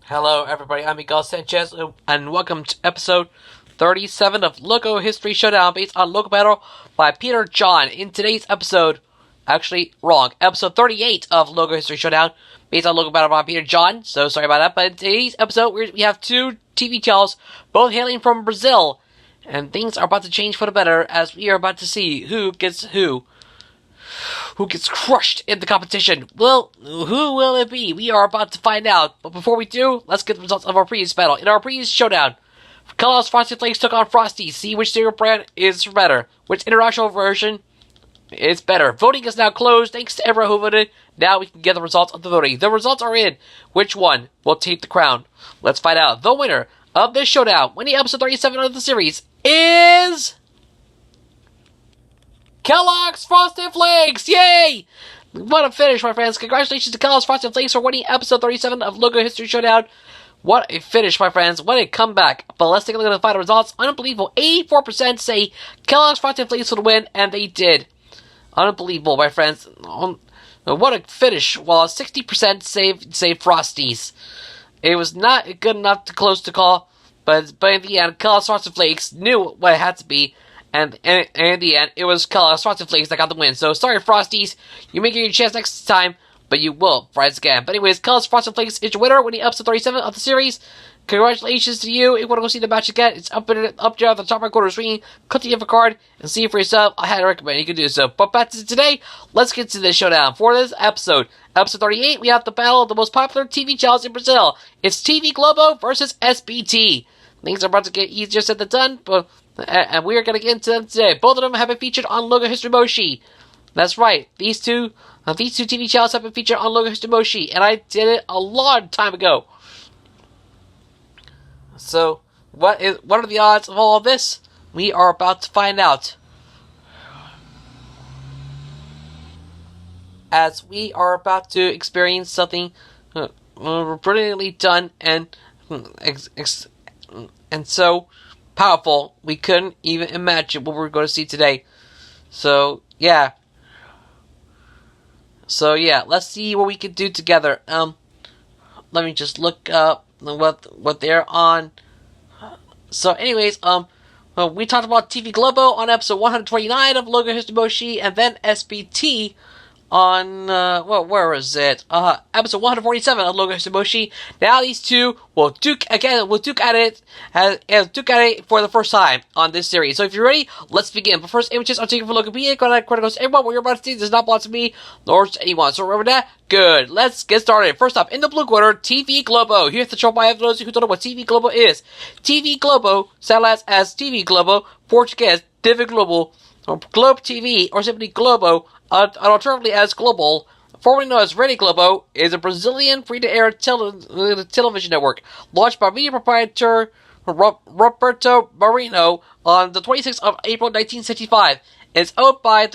Hello, everybody. I'm Miguel Sanchez, and welcome to episode 37 of Logo History Showdown, based on Logo Battle by Peter John. In today's episode, episode 38 of Logo History Showdown, based on Logo Battle by Peter John. So sorry about that. But in today's episode, we have two TV channels, both hailing from Brazil, and things are about to change for the better as we are about to see who gets crushed in the competition. Well, who will it be? We are about to find out. But before we do, let's get the results of our previous battle. In our previous showdown, Kellogg's Frosted Flakes took on Frosty. See which cereal brand is better. Which international version is better. Voting is now closed. Thanks to everyone who voted. Now we can get the results of the voting. The results are in. Which one will take the crown? Let's find out. The winner of this showdown, winning episode 37 of the series, is Kellogg's Frosted Flakes! Yay! What a finish, my friends. Congratulations to Kellogg's Frosted Flakes for winning episode 37 of Logo History Showdown. What a finish, my friends. What a comeback. But let's take a look at the final results. Unbelievable. 84% say Kellogg's Frosted Flakes would win, and they did. Unbelievable, my friends. What a finish. While 60% say Frosties. It was not good enough to close the call, but in the end, Kellogg's Frosted Flakes knew what it had to be. And in the end, it was Kellogg's Frosted Flakes that got the win. So, sorry, Frosties. You may get your chance next time, but you will rise again. But anyways, Kellogg's Frosted Flakes is your winner, winning episode 37 of the series. Congratulations to you. If you want to go see the match again, it's up there at the top right corner screen. Click the info card and see it for yourself. I highly recommend you can do so. But back to today, let's get to this showdown. For this episode, episode 38, we have the battle of the most popular TV channels in Brazil. It's TV Globo versus SBT. Things are about to get easier said than done, and we are going to get into them today. Both of them have been featured on Logo History Moshi. That's right. These two TV channels have been featured on Logo History Moshi, and I did it a long time ago. So, what are the odds of all of this? We are about to find out. As we are about to experience something brilliantly done and so powerful, we couldn't even imagine what we're going to see today. So yeah, let's see what we can do together. Let me just look up what they're on. So anyways, we talked about TV Globo on episode 129 of Logo History Moshi, and then SBT on where is it? Episode 147 of Logo History Moshi. Now these two will duke at it for the first time on this series. So if you're ready, let's begin. But first, images are taken from Logopedia. Criticals, everyone, what you're about to see does not belong to me, nor to anyone. So remember that? Good. Let's get started. First up, in the blue corner, TV Globo. Here's the show by those who don't know what TV Globo is. TV Globo, satellites as TV Globo, Portuguese, TV Globo, Globe TV, or simply Globo, alternatively as Global, formerly known as Rede Globo, is a Brazilian free-to-air television network launched by media proprietor Roberto Marino on the 26th of April 1965. It's owned by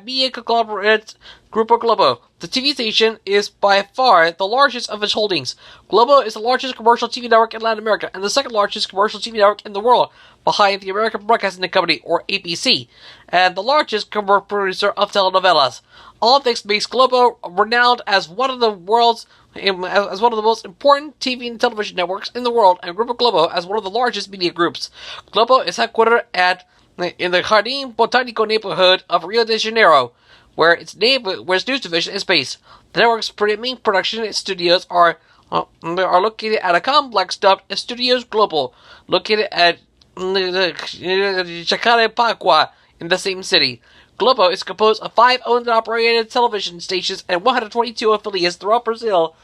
media conglomerate Grupo Globo. The TV station is by far the largest of its holdings. Globo is the largest commercial TV network in Latin America and the second largest commercial TV network in the world, behind the American Broadcasting Company, or ABC, and the largest commercial producer of telenovelas. All of this makes Globo renowned as one of the most important TV and television networks in the world, and Grupo Globo as one of the largest media groups. Globo is headquartered in the Jardim Botanico neighborhood of Rio de Janeiro, where its news division is based. The network's main production studios are located at a complex dubbed Studios Global, located at Jacarepaguá in the same city. Globo is composed of 5 owned and operated television stations and 122 affiliates throughout Brazil,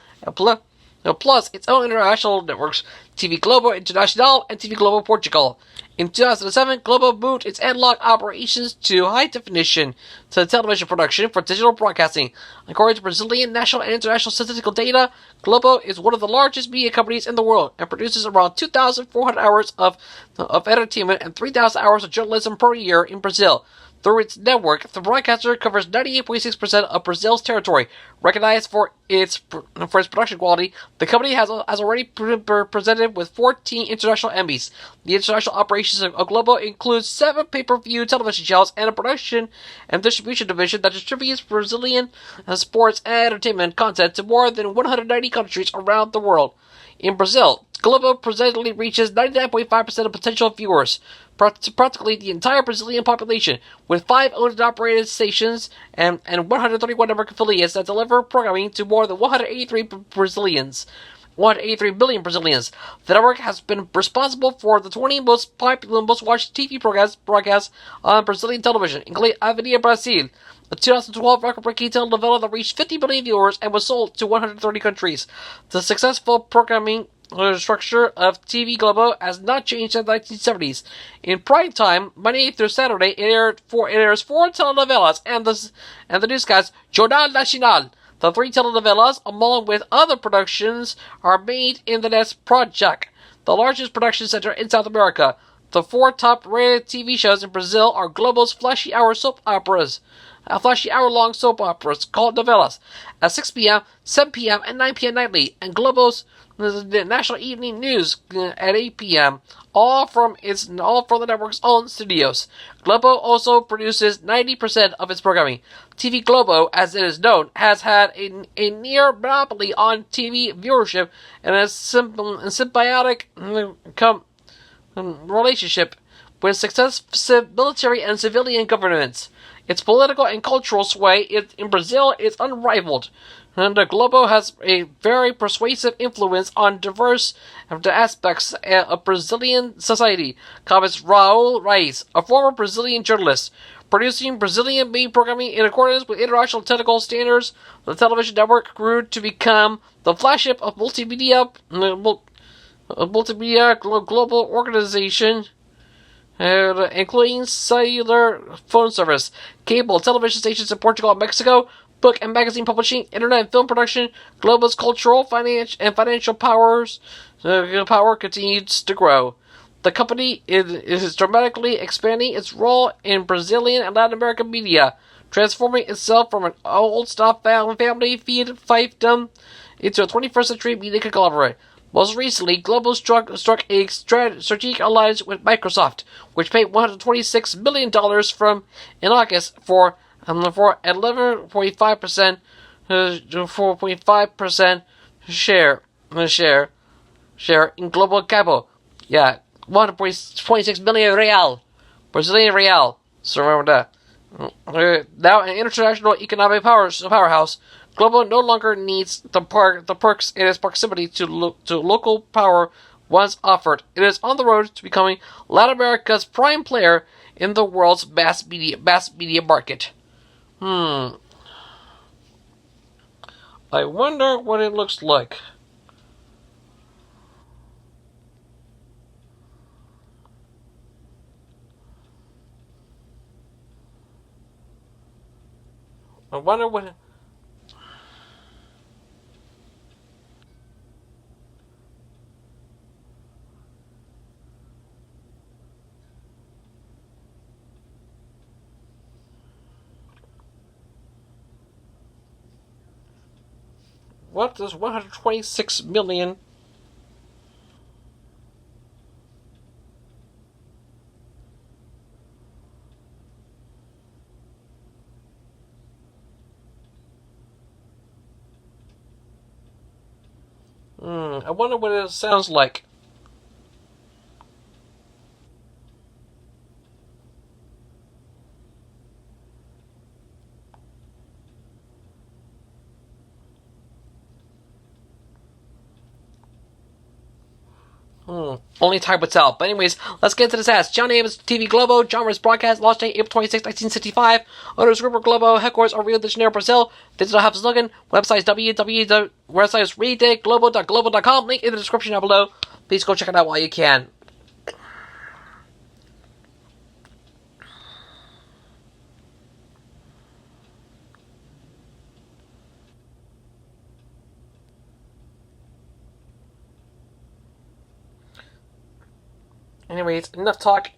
plus its own international networks, TV Globo Internacional and TV Globo Portugal. In 2007, Globo moved its analog operations to high definition television production for digital broadcasting. According to Brazilian national and international statistical data, Globo is one of the largest media companies in the world and produces around 2,400 hours of entertainment and 3,000 hours of journalism per year in Brazil. Through its network, the broadcaster covers 98.6% of Brazil's territory. Recognized for its production quality, the company has already been presented with 14 international Emmys. The international operations of Globo includes 7 pay-per-view television channels and a production and distribution division that distributes Brazilian sports and entertainment content to more than 190 countries around the world. In Brazil, Globo presently reaches 99.5% of potential viewers, practically the entire Brazilian population, with 5 owned and operated stations and 131 network affiliates that deliver programming to more than 183 billion Brazilians. The network has been responsible for the 20 most popular and most watched TV broadcasts on Brazilian television, including Avenida Brasil, a 2012 record-breaking telenovela that reached 50 million viewers and was sold to 130 countries. The successful programming structure of TV Globo has not changed since the 1970s. In prime time, Monday through Saturday, it airs 4 telenovelas and the newscast Jornal Nacional. The 3 telenovelas, along with other productions, are made in the Nest Project, the largest production center in South America. The 4 top-rated TV shows in Brazil are Globo's flashy hour-long soap operas called novelas, at 6 p.m., 7 p.m., and 9 p.m. nightly, and Globo's the National Evening News at 8 p.m., all from the network's own studios. Globo also produces 90% of its programming. TV Globo, as it is known, has had a near monopoly on TV viewership and a symbiotic relationship with successive military and civilian governments. Its political and cultural sway in Brazil is unrivaled, and the Globo has a very persuasive influence on diverse aspects of Brazilian society, comments Raul Reis, a former Brazilian journalist. Producing Brazilian-made programming in accordance with international technical standards, the television network grew to become the flagship of multimedia global organization, including cellular phone service, cable television stations in Portugal and Mexico, book and magazine publishing, internet and film production. Globo's cultural, financial power continues to grow. The company is dramatically expanding its role in Brazilian and Latin American media, transforming itself from an old-style family fiefdom into a 21st century media conglomerate. Most recently, Globo struck a strategic alliance with Microsoft, which paid $126 million in August for 4.5% share in Global Cabo. Yeah, 1.26 million real, Brazilian real. So remember that. Now an international economic powerhouse, Globo no longer needs the perks in its proximity to local power once offered. It is on the road to becoming Latin America's prime player in the world's mass media market. I wonder what it looks like. I wonder what... What does 126 million... I wonder what it sounds like. Only time will tell. But anyways, let's get to this ass. John name is TV Globo. John was broadcast. Launch date April 26, 1965. Owners Grupo Globo. Headquarters are Rio de Janeiro, Brazil. Digital have slogan. Website is www.redditglobo.globo.com. Link in the description down below. Please go check it out while you can. Anyways, enough talk.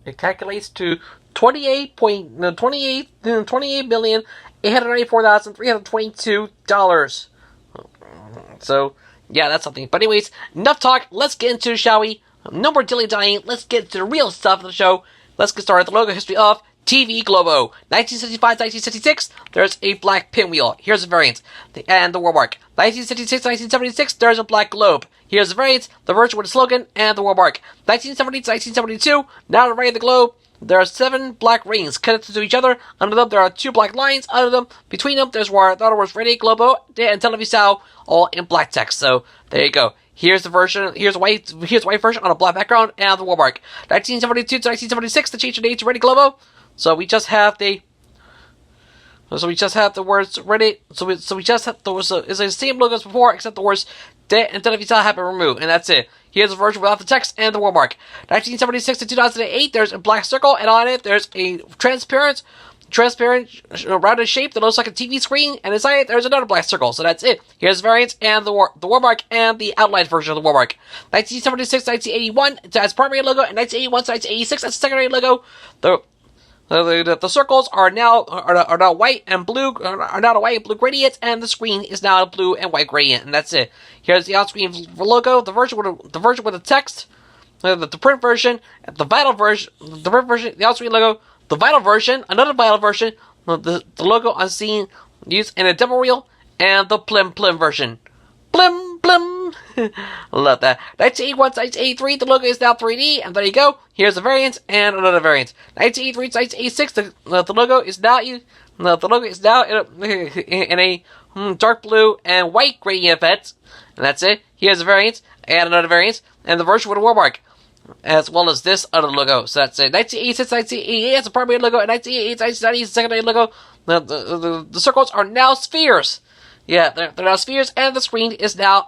It calculates to 28,894,322 dollars. So Yeah, that's something. But anyways, enough talk. Let's get into it, shall we? No more dilly-dallying. Let's get into the real stuff of the show. Let's get started. The logo history of TV Globo. 1965-1966, there's a black pinwheel. Here's a variant. And the war mark. 1966-1976, there's a black globe. Here's the variant, the version with the slogan, and the war mark. 1970-1972, now to write the globe, there are 7 black rings connected to each other. Under them, there are 2 black lines. Under them, between them, there's where the other words Radio Globo and Televisao, all in black text. So there you go. Here's the version. Here's a white version on a black background and the war mark. 1972 to 1976, the change the name to Radio Globo. So we just have the words ready. So we just have it's the same logo as before, except the words "de" and "televisao" have been removed, and that's it. Here's a version without the text and the war mark. 1976 to 2008, there's a black circle, and on it there's a transparent rounded shape that looks like a TV screen, and inside it there's another black circle. So that's it. Here's the variants and the war mark and the outlined version of the war mark. 1976 to 1981 as primary logo, and 1981 to 1986 as secondary logo. The circles are now white and blue gradients, and the screen is now a blue and white gradient, and that's it. Here's the on-screen logo, the version with the text, the print version, the vinyl version, the on-screen logo, the vinyl version, another vinyl version, the logo on scene used in a demo reel, and the plim version. Plim. Love that. 1981 to 1983, the logo is now 3D, and there you go. Here's a variant and another variant. 1983 to 1986, the logo is now in a dark blue and white gradient effect, and that's it. Here's a variant and another variant, and the version with a war mark, as well as this other logo. So that's it. 1986, 1988 as a primary logo, and 1988, 1990 as a secondary logo. The circles are now spheres. Yeah, they're now spheres, and the screen is now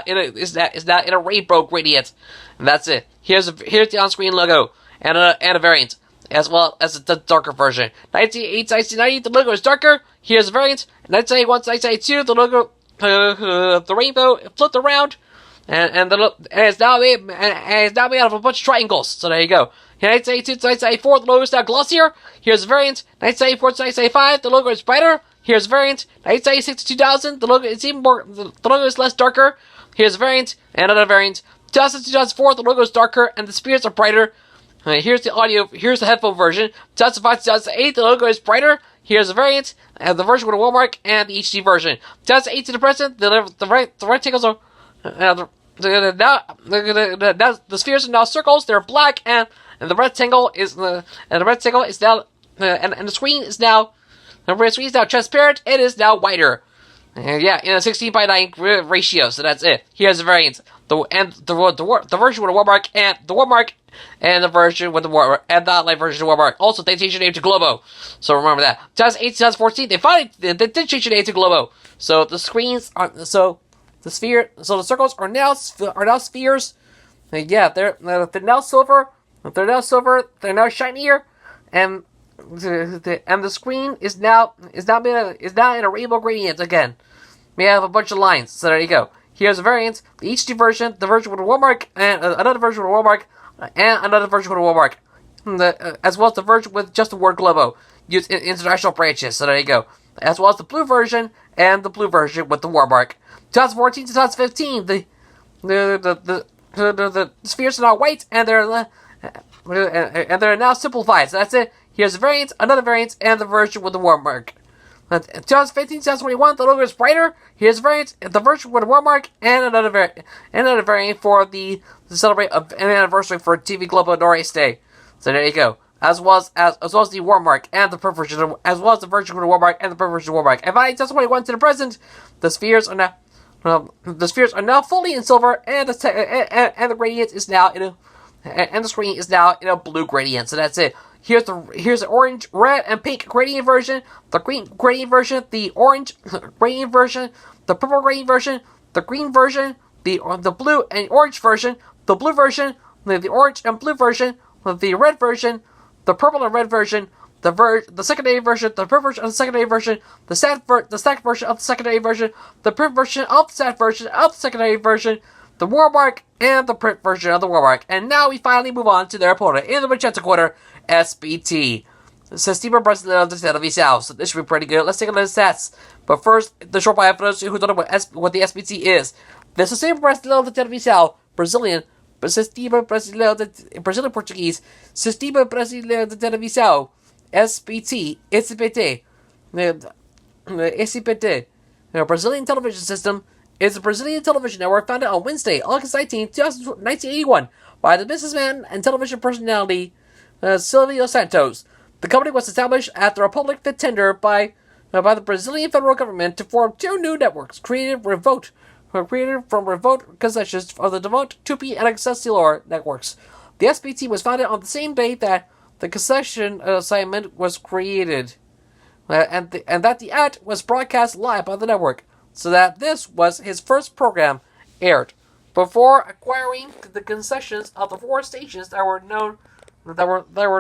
in a rainbow gradient, and that's it. Here's the on-screen logo and a variant, as well as the darker version. 1980 to 1990, the logo is darker. Here's a variant. 1981 to 1992, the logo, the rainbow flipped around, and it's now made out of a bunch of triangles. So there you go. 1982 to 1994, the logo is now glossier. Here's a variant. 1984 to 1995, the logo is brighter. Here's a variant. 1996 to 2000, the logo is the logo is less darker. Here's a variant and another variant. 2000 to 2004, the logo is darker and the spheres are brighter. Here's the headphone version. 2005 to 2008, the logo is brighter. Here's a variant and the version with a war mark and the HD version. 2008 to the present, the rectangles are now the spheres are now circles. They're black, and the rectangle is now and the screen is now. The screen is now transparent. It is now whiter. Yeah, in a 16:9 ratio. So that's it. Here's the variant. The version with a war mark and the war mark, and the version with the war and the outline version of the war mark. Also, they changed the name to Globo. So remember that. 2008, 2014, they did change the name to Globo. So the screens are the circles are now spheres. Yeah, they're now silver. They're now shinier, and the screen is now in a rainbow gradient again. We have a bunch of lines. So there you go. Here's a variant, the HD version, the version with a war mark, and another version with a war mark, and another version with a war mark, as well as the version with just the word Globo used in international branches. So there you go. As well as the blue version and the blue version with the war mark. 2014 to 2015, the spheres are now white, and they're now simplified. So that's it. Here's a variant, another variant, and the version with the war mark. 2015, 2021, the logo is brighter. Here's a variant, the version with a war mark, and another variant for to celebrate an anniversary for TV Globo Norris Day. So there you go. As well as the war mark and the print version, as well as the version with the war mark and the print version of the war mark. And by 2021 to the present, the spheres are now fully in silver, and the gradient is now and the screen is now in a blue gradient. So that's it. Here's the orange, red, and pink gradient version, the green gradient version, the orange gradient version, the purple gradient version, the green version, the blue and orange version, the blue version, the orange and blue version, the red version, the purple and red version, the secondary version, the print version of the secondary version, the stacked version of the secondary version, the print version of the stacked version of the secondary version, the war mark, and the print version of the war mark. And now we finally move on to their opponent in the magenta quarter, SBT. Sistema Brasileira de Televisão. So this should be pretty good. Let's take a look at the stats. But first, the short bio for those who don't know what the SBT is. The Sistema Brasileiro de Televisão, Brazilian, Sistema Brasileiro de Brazilian Portuguese, Sistema Brasileiro de Televisão, SBT, SBT, SBT, the Brazilian television system is a Brazilian television network founded on Wednesday, August 19, 1981, by the businessman and television personality Silvio Santos. The company was established after a public tender by the Brazilian federal government to form two new networks created from remote concessions of the Devote, Tupi, and Excelsior networks. The SBT was founded on the same day that the concession assignment was created, and that the act was broadcast live by the network, so that this was his first program aired. Before acquiring the concessions of the four stations that were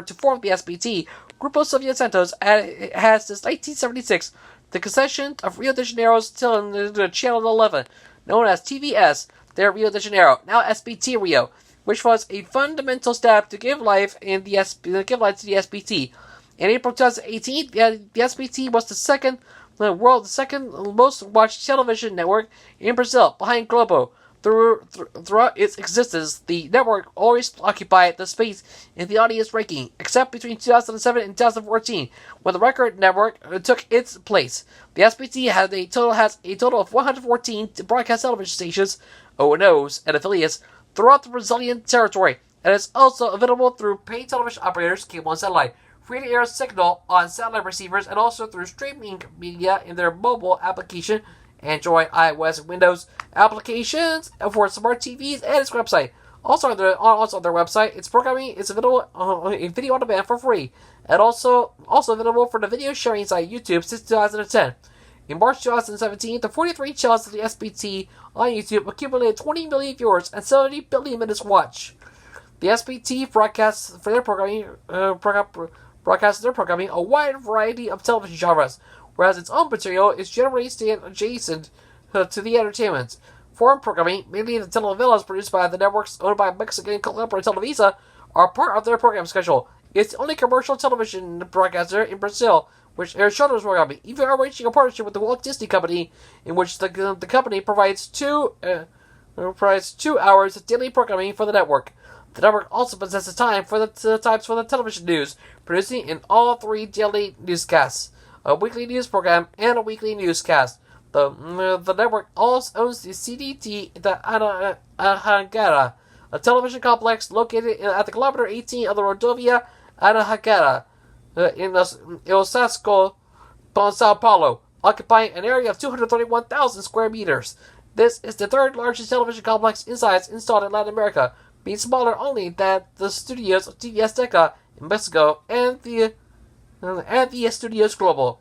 to form the SBT, Grupo Silvio Santos has since 1976 the concession of Rio de Janeiro's Channel 11, known as TVS, there Rio de Janeiro, now SBT Rio, which was a fundamental step to give life to the SBT. In April 2018, the SBT was the second most watched television network in Brazil, behind Globo. Throughout its existence, the network always occupied the space in the audience ranking, except between 2007 and 2014, when the Record Network took its place. The SBT has a total of 114 broadcast television stations, O&Os, and affiliates throughout the Brazilian territory, and is also available through paid television operators, cable and satellite, free-to-air signal on satellite receivers, and also through streaming media in their mobile application, Android, iOS, and Windows applications for smart TVs, and its website. Also on their website, its programming is available in video on demand for free, and also available for the video sharing site YouTube since 2010. In March 2017, the 43 channels of the SBT on YouTube accumulated 20 million viewers and 70 billion minutes watched. The SBT broadcasts their programming a wide variety of television genres, whereas its own material is generally staying adjacent to the entertainment. Foreign programming, mainly the telenovelas produced by the networks owned by Mexican conglomerate Televisa, are part of their program schedule. It's the only commercial television broadcaster in Brazil which airs children's programming, even arranging a partnership with the Walt Disney Company, in which the company provides 2 hours of daily programming for the network. The network also possesses times for the television news, producing in all 3 daily newscasts, a weekly news program, and a weekly newscast. The network also owns the CDT, the Anahangara, a television complex located at the kilometer 18 of the Rodovia Anahangara in Osasco, Sao Paulo, occupying an area of 231,000 square meters. This is the 3rd largest television complex in size installed in Latin America, being smaller only than the studios of TV Azteca in Mexico and the Studios Globo.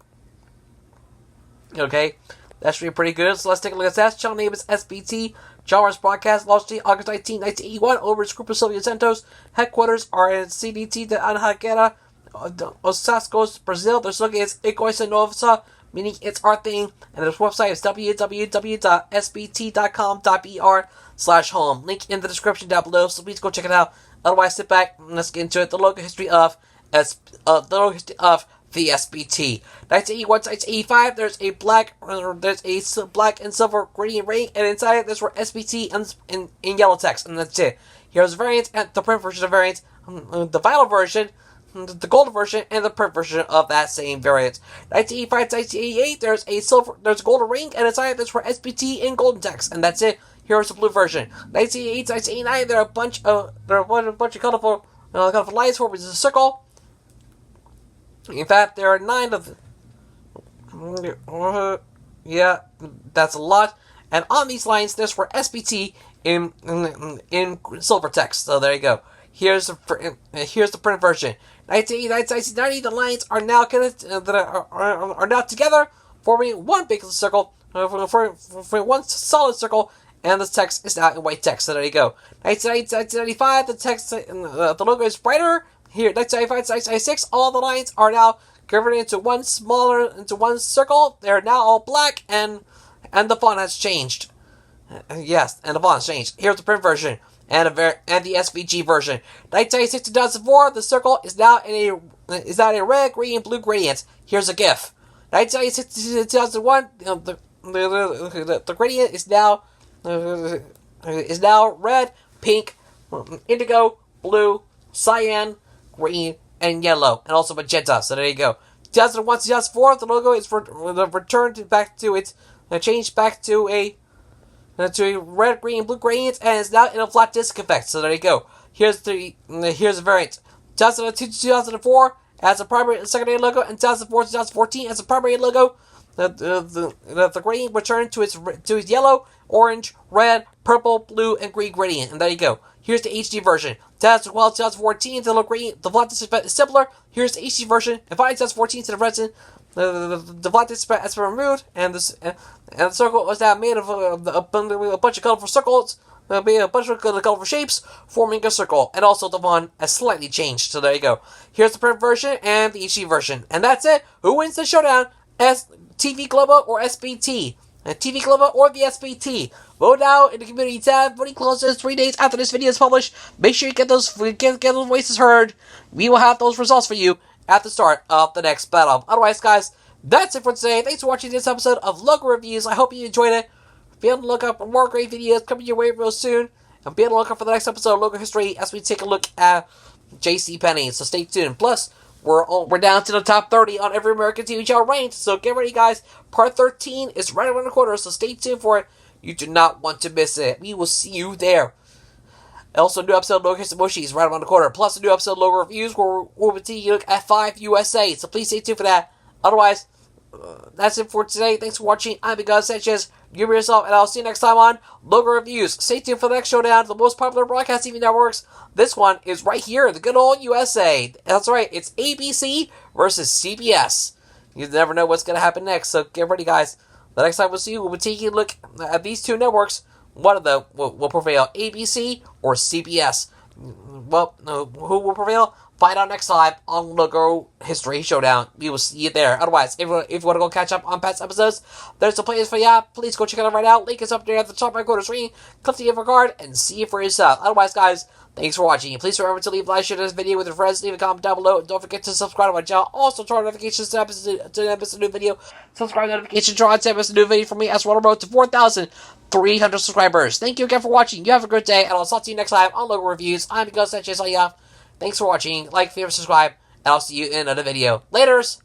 Okay, that's really pretty good. So let's take a look at that. Channel name is SBT. Genres broadcast launched August 19, 1981 over its Grupo Silvio Santos. Headquarters are in CDT de Anhanguera, Osasco, Brazil. Their slogan is Ecoisa Nossa, meaning it's our thing. And their website is www.sbt.com.br/home. Link in the description down below, so please go check it out. Otherwise, sit back and let's get into it. The logo history of the SBT. 1981 to 1985, there's a black and silver gradient ring, and inside it there's for SBT in yellow text, and that's it. Here's the variant and the print version of variant, the vinyl version, the gold version, and the print version of that same variant. 1985 to 1988, there's a golden ring, and inside it there's for SBT in golden text, and that's it. Here's the blue version. 1988 to 1989, there are a bunch of colorful lines forming a circle. In fact, there are 9 of them. Yeah, that's a lot. And on these lines, there's for SBT in silver text. So there you go. Here's the print version. 1989 to 1990, the lines are now are now together, forming one big circle, forming one solid circle, and the text is now in white text. So there you go. 1990 to 1995, the text, the logo is brighter. Here, 1995 to 1996, all the lines are now converted into one circle. They're now all black, and the font has changed. Yes, and the font has changed. Here's the print version. and the SVG version. 1996 to 2004, the circle is now in a red, green, and blue gradient. Here's a GIF. 1996 to 2001, the gradient is now red, pink, indigo, blue, cyan, green, and yellow, and also magenta. So there you go. 2001 to 2004, the logo is returned back to its changed back to a red, green, blue gradient, and is now in a flat disk effect. So there you go. Here's the variant. 2002 to 2004 as a primary and secondary logo, and 2004 to 2014 as a primary logo. The gradient returned to its yellow, orange, red, purple, blue, and green gradient. And there you go. Here's the HD version. 2012 to 2014, the flat disk effect is simpler. Here's the HD version. And finally, 2014 to the present, the flat disk effect has been removed, and the circle was now made of a bunch of colorful circles, a bunch of colorful shapes, forming a circle. And also the font has slightly changed. So there you go. Here's the print version and the HD version. And that's it. Who wins the showdown? TV Globo or SBT? TV Globo or the SBT? Vote now in the community tab. Voting closes 3 days after this video is published. Make sure you get those voices heard. We will have those results for you at the start of the next battle. Otherwise, guys, that's it for today. Thanks for watching this episode of Logo Reviews. I hope you enjoyed it. Be on the lookout for more great videos coming your way real soon. And be on the lookout for the next episode of Logo History as we take a look at JCPenney. So stay tuned. Plus, we're down to the top 30 on every American TV show ranked. So get ready, guys. Part 13 is right around the corner, so stay tuned for it. You do not want to miss it. We will see you there. Also, a new episode of Logo History Moshi is right around the corner. Plus, a new episode of Logo Reviews where we'll take a look at 5 USA. So please stay tuned for that. Otherwise, that's it for today. Thanks for watching. I'm Miguel Sanchez. You be yourself, and I'll see you next time on Logo Reviews. Stay tuned for the next showdown, the most popular broadcast TV networks. This one is right here in the good old USA. That's right, it's ABC versus CBS. You never know what's going to happen next, so get ready, guys. The next time we'll see you, we'll be taking a look at these two networks. One of them will prevail, ABC or CBS. Well, who will prevail? Find out next time on Logo History Showdown. We will see you there. Otherwise, if you want to go catch up on past episodes, there's a playlist for you. Please go check it out right now. Link is up there at the top right corner screen. Click the info card and see it for yourself. Otherwise, guys, thanks for watching. Please remember to leave a like, share this video with your friends, leave a comment down below, and don't forget to subscribe to my channel. Also, turn on notifications to a new video. Subscribe notifications, turn on to a new video for me as well. Road to 4,300 subscribers. Thank you again for watching. You have a great day, and I'll talk to you next time on Logo Reviews. I'm Miguel Sanchez. Thanks for watching. Like, favorite, subscribe, and I'll see you in another video. Laters!